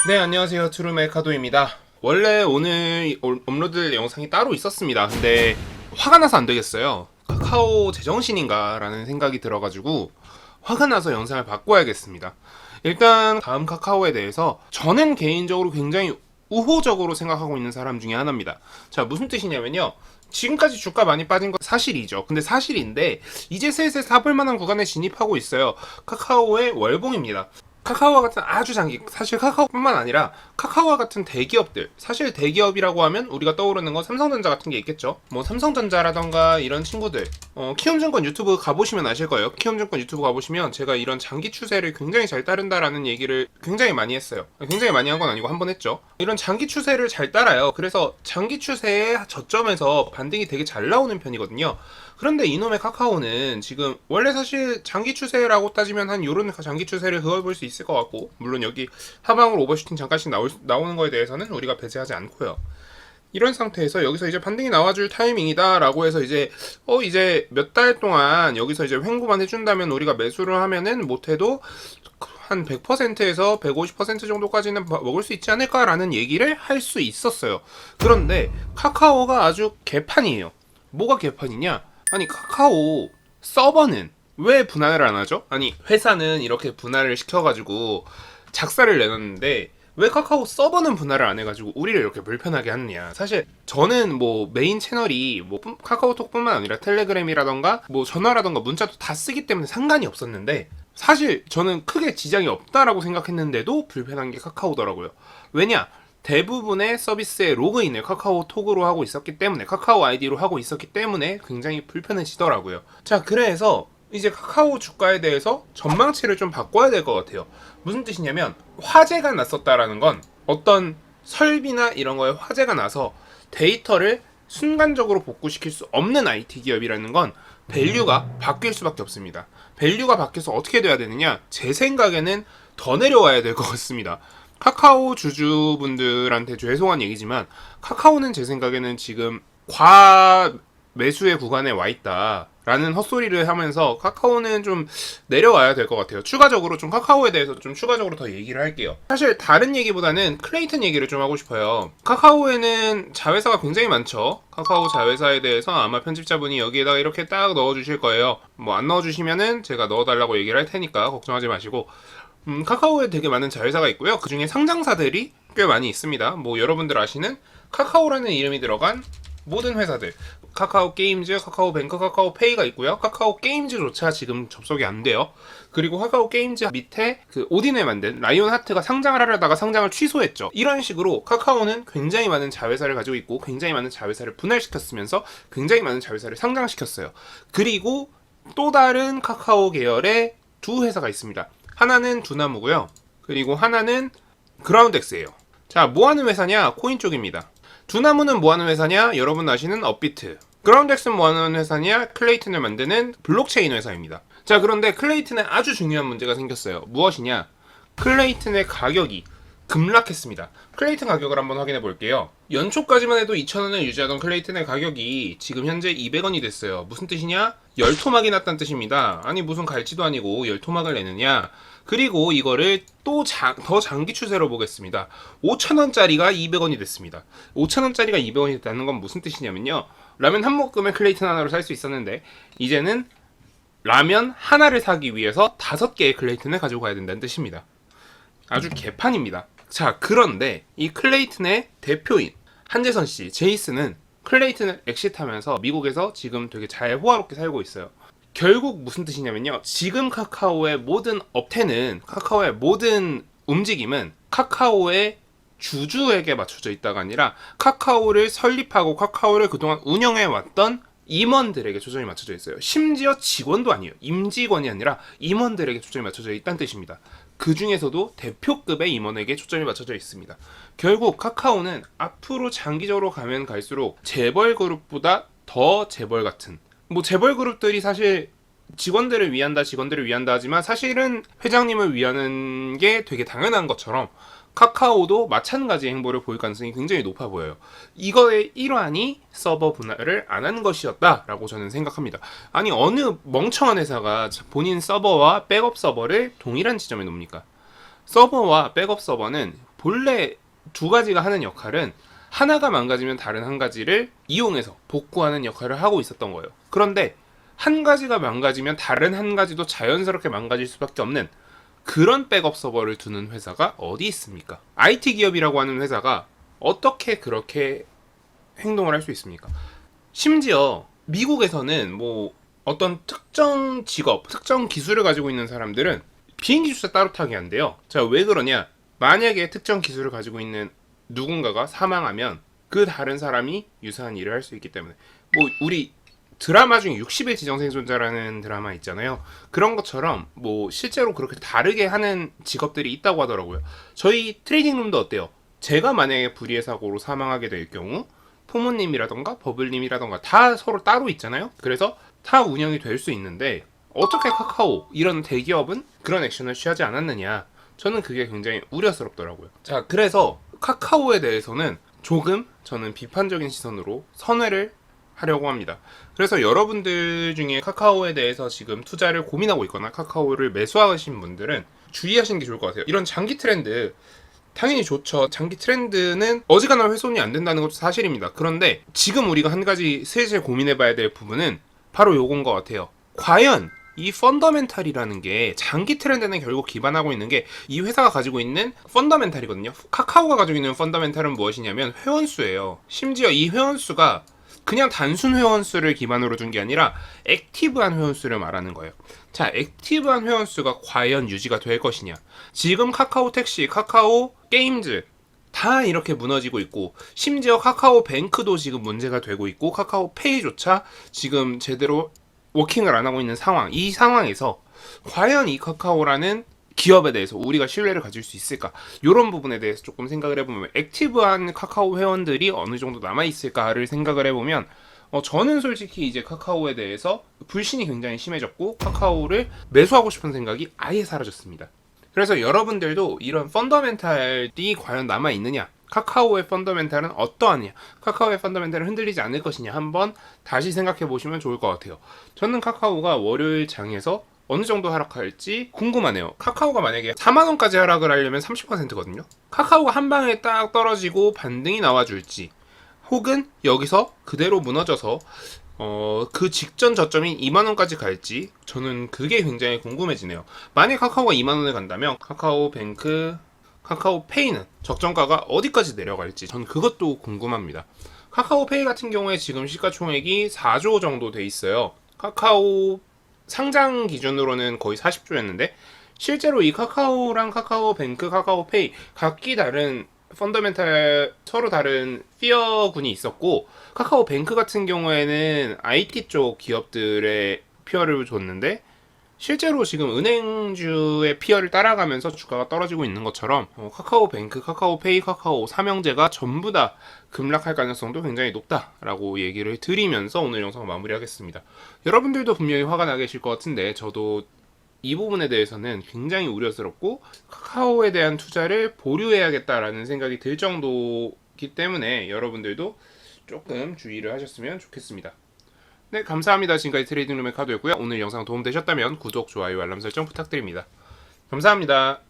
네, 안녕하세요. 트루메카도입니다. 원래 오늘 업로드 영상이 따로 있었습니다. 근데 화가 나서 안 되겠어요. 카카오 제정신인가 라는 생각이 들어가지고 화가 나서 영상을 바꿔야겠습니다. 일단 다음 카카오에 대해서 저는 개인적으로 굉장히 우호적으로 생각하고 있는 사람 중에 하나입니다. 자, 무슨 뜻이냐면요. 지금까지 주가 많이 빠진 건 사실이죠. 근데 사실인데 이제 슬슬 사볼 만한 구간에 진입하고 있어요. 카카오의 월봉입니다. 카카오와 같은 아주 장기, 사실 카카오뿐만 아니라 카카오와 같은 대기업들, 사실 대기업이라고 하면 우리가 떠오르는 건 삼성전자 같은 게 있겠죠. 뭐 삼성전자라던가 이런 친구들, 키움증권 유튜브 가보시면 아실 거예요. 키움증권 유튜브 가보시면 제가 이런 장기 추세를 굉장히 잘 따른다라는 얘기를 굉장히 많이 했어요. 굉장히 많이 한 건 아니고 한 번 했죠. 이런 장기 추세를 잘 따라요. 그래서 장기 추세의 저점에서 반등이 되게 잘 나오는 편이거든요. 그런데 이놈의 카카오는 지금 원래 사실 장기 추세라고 따지면 한 요런 장기 추세를 그어볼 수 있을 것 같고, 물론 여기 하방으로 오버슈팅 잠깐씩 나오는 거에 대해서는 우리가 배제하지 않고요. 이런 상태에서 여기서 이제 반등이 나와줄 타이밍이다 라고 해서 이제 몇 달 동안 여기서 이제 횡보만 해준다면 우리가 매수를 하면은 못해도 한 100%에서 150% 정도까지는 먹을 수 있지 않을까라는 얘기를 할 수 있었어요. 그런데 카카오가 아주 개판이에요. 뭐가 개판이냐? 아니, 카카오 서버는 왜 분할을 안 하죠? 아니, 회사는 이렇게 분할을 시켜가지고 작사를 내놨는데 왜 카카오 서버는 분할을 안 해가지고 우리를 이렇게 불편하게 하느냐. 사실 저는 뭐 메인 채널이 뭐 카카오톡뿐만 아니라 텔레그램이라던가 뭐 전화라던가 문자도 다 쓰기 때문에 상관이 없었는데, 사실 저는 크게 지장이 없다라고 생각했는데도 불편한 게 카카오더라고요. 왜냐? 대부분의 서비스의 로그인을 카카오톡으로 하고 있었기 때문에, 카카오 아이디로 하고 있었기 때문에 굉장히 불편해지더라고요. 자, 그래서 이제 카카오 주가에 대해서 전망치를 좀 바꿔야 될 것 같아요. 무슨 뜻이냐면, 화재가 났었다라는 건 어떤 설비나 이런 거에 화재가 나서 데이터를 순간적으로 복구시킬 수 없는 IT 기업이라는 건 밸류가 바뀔 수밖에 없습니다. 밸류가 바뀌어서 어떻게 돼야 되느냐? 제 생각에는 더 내려와야 될 것 같습니다. 카카오 주주분들한테 죄송한 얘기지만 카카오는 제 생각에는 지금 과매수의 구간에 와 있다라는 헛소리를 하면서 카카오는 좀 내려와야 될 것 같아요. 추가적으로 좀 카카오에 대해서 좀 추가적으로 더 얘기를 할게요. 사실 다른 얘기보다는 클레이튼 얘기를 좀 하고 싶어요. 카카오에는 자회사가 굉장히 많죠. 카카오 자회사에 대해서 아마 편집자분이 여기에다가 이렇게 딱 넣어주실 거예요. 뭐 안 넣어주시면은 제가 넣어달라고 얘기를 할 테니까 걱정하지 마시고, 카카오에 되게 많은 자회사가 있고요. 그 중에 상장사들이 꽤 많이 있습니다. 뭐 여러분들 아시는 카카오라는 이름이 들어간 모든 회사들, 카카오 게임즈, 카카오뱅크, 카카오페이가 있고요. 카카오 게임즈조차 지금 접속이 안 돼요. 그리고 카카오 게임즈 밑에 그 오딘에 만든 라이온 하트가 상장을 하려다가 상장을 취소했죠. 이런 식으로 카카오는 굉장히 많은 자회사를 가지고 있고 굉장히 많은 자회사를 분할시켰으면서 굉장히 많은 자회사를 상장시켰어요. 그리고 또 다른 카카오 계열의 두 회사가 있습니다. 하나는 두나무고요. 그리고 하나는 그라운드엑스예요. 자, 뭐하는 회사냐? 코인 쪽입니다. 두나무는 뭐하는 회사냐? 여러분 아시는 업비트. 그라운드엑스는 뭐하는 회사냐? 클레이튼을 만드는 블록체인 회사입니다. 자, 그런데 클레이튼에 아주 중요한 문제가 생겼어요. 무엇이냐? 클레이튼의 가격이 급락했습니다. 클레이튼 가격을 한번 확인해 볼게요. 연초까지만 해도 2,000원을 유지하던 클레이튼의 가격이 지금 현재 200원이 됐어요. 무슨 뜻이냐? 열토막이 났다는 뜻입니다. 아니, 무슨 갈치도 아니고 열토막을 내느냐? 그리고 이거를 또 더 장기 추세로 보겠습니다. 5,000원짜리가 200원이 됐습니다. 5,000원짜리가 200원이 됐다는 건 무슨 뜻이냐면요. 라면 한 모금에 클레이튼 하나로 살 수 있었는데 이제는 라면 하나를 사기 위해서 5개의 클레이튼을 가지고 가야 된다는 뜻입니다. 아주 개판입니다. 자, 그런데 이 클레이튼의 대표인 한재선 씨, 제이슨은 클레이튼을 엑시트하면서 미국에서 지금 되게 잘 호화롭게 살고 있어요. 결국 무슨 뜻이냐면요. 지금 카카오의 모든 업태는, 카카오의 모든 움직임은 카카오의 주주에게 맞춰져 있다가 아니라 카카오를 설립하고 카카오를 그동안 운영해왔던 임원들에게 초점이 맞춰져 있어요. 심지어 직원도 아니에요. 임직원이 아니라 임원들에게 초점이 맞춰져 있다는 뜻입니다. 그 중에서도 대표급의 임원에게 초점이 맞춰져 있습니다. 결국 카카오는 앞으로 장기적으로 가면 갈수록 재벌 그룹보다 더 재벌 같은, 뭐 재벌 그룹들이 사실 직원들을 위한다 하지만 사실은 회장님을 위하는 게 되게 당연한 것처럼 카카오도 마찬가지의 행보를 보일 가능성이 굉장히 높아 보여요. 이거의 일환이 서버 분할을 안 한 것이었다라고 저는 생각합니다. 아니, 어느 멍청한 회사가 본인 서버와 백업 서버를 동일한 지점에 놓습니까? 서버와 백업 서버는 본래 두 가지가 하는 역할은 하나가 망가지면 다른 한 가지를 이용해서 복구하는 역할을 하고 있었던 거예요. 그런데 한 가지가 망가지면 다른 한 가지도 자연스럽게 망가질 수밖에 없는 그런 백업 서버를 두는 회사가 어디 있습니까? IT 기업이라고 하는 회사가 어떻게 그렇게 행동을 할 수 있습니까? 심지어 미국에서는 뭐 어떤 특정 직업, 특정 기술을 가지고 있는 사람들은 비행기 주차 따로 타게 한대요. 자, 왜 그러냐? 만약에 특정 기술을 가지고 있는 누군가가 사망하면 그 다른 사람이 유사한 일을 할 수 있기 때문에, 뭐 우리 드라마 중에 60일 지정생존자라는 드라마 있잖아요. 그런 것처럼 뭐 실제로 그렇게 다르게 하는 직업들이 있다고 하더라고요. 저희 트레이딩룸도 어때요? 제가 만약에 불의의 사고로 사망하게 될 경우 포모님이라던가 버블님이라던가 다 서로 따로 있잖아요. 그래서 다 운영이 될 수 있는데 어떻게 카카오 이런 대기업은 그런 액션을 취하지 않았느냐, 저는 그게 굉장히 우려스럽더라고요. 자, 그래서 카카오에 대해서는 조금 저는 비판적인 시선으로 선회를 하려고 합니다. 그래서 여러분들 중에 카카오에 대해서 지금 투자를 고민하고 있거나 카카오를 매수하신 분들은 주의하시는 게 좋을 것 같아요. 이런 장기 트렌드 당연히 좋죠. 장기 트렌드는 어지간하면 훼손이 안 된다는 것도 사실입니다. 그런데 지금 우리가 한 가지 슬슬 고민해봐야 될 부분은 바로 요건 것 같아요. 과연 이 펀더멘탈이라는 게 장기 트렌드는 결국 기반하고 있는 게 이 회사가 가지고 있는 펀더멘탈이거든요. 카카오가 가지고 있는 펀더멘탈은 무엇이냐면 회원수예요. 심지어 이 회원수가 그냥 단순 회원수를 기반으로 둔 게 아니라 액티브한 회원수를 말하는 거예요. 자, 액티브한 회원수가 과연 유지가 될 것이냐. 지금 카카오 택시, 카카오 게임즈 다 이렇게 무너지고 있고, 심지어 카카오 뱅크도 지금 문제가 되고 있고, 카카오 페이조차 지금 제대로 워킹을 안 하고 있는 상황. 이 상황에서 과연 이 카카오라는 기업에 대해서 우리가 신뢰를 가질 수 있을까? 이런 부분에 대해서 조금 생각을 해보면, 액티브한 카카오 회원들이 어느 정도 남아있을까를 생각을 해보면, 저는 솔직히 이제 카카오에 대해서 불신이 굉장히 심해졌고 카카오를 매수하고 싶은 생각이 아예 사라졌습니다. 그래서 여러분들도 이런 펀더멘탈이 과연 남아있느냐, 카카오의 펀더멘탈은 어떠하냐, 카카오의 펀더멘탈은 흔들리지 않을 것이냐 한번 다시 생각해 보시면 좋을 것 같아요. 저는 카카오가 월요일 장에서 어느 정도 하락할지 궁금하네요. 카카오가 만약에 4만원까지 하락을 하려면 30%거든요. 카카오가 한 방에 딱 떨어지고 반등이 나와줄지, 혹은 여기서 그대로 무너져서 그 직전 저점인 2만원까지 갈지, 저는 그게 굉장히 궁금해지네요. 만약 카카오가 2만원에 간다면 카카오뱅크, 카카오페이는 적정가가 어디까지 내려갈지 저는 그것도 궁금합니다. 카카오페이 같은 경우에 지금 시가총액이 4조 정도 돼 있어요. 카카오 상장 기준으로는 거의 40조였는데 실제로 이 카카오랑 카카오뱅크, 카카오페이 각기 다른 펀더멘탈 서로 다른 피어군이 있었고, 카카오뱅크 같은 경우에는 IT 쪽 기업들의 피어를 줬는데 실제로 지금 은행주의 피어를 따라가면서 주가가 떨어지고 있는 것처럼 카카오뱅크, 카카오페이, 카카오 삼형제가 전부 다 급락할 가능성도 굉장히 높다라고 얘기를 드리면서 오늘 영상 마무리하겠습니다. 여러분들도 분명히 화가 나 계실 것 같은데 저도 이 부분에 대해서는 굉장히 우려스럽고 카카오에 대한 투자를 보류해야겠다라는 생각이 들 정도이기 때문에 여러분들도 조금 주의를 하셨으면 좋겠습니다. 네, 감사합니다. 지금까지 트레이딩룸의 카도였고요. 오늘 영상 도움되셨다면 구독, 좋아요, 알람 설정 부탁드립니다. 감사합니다.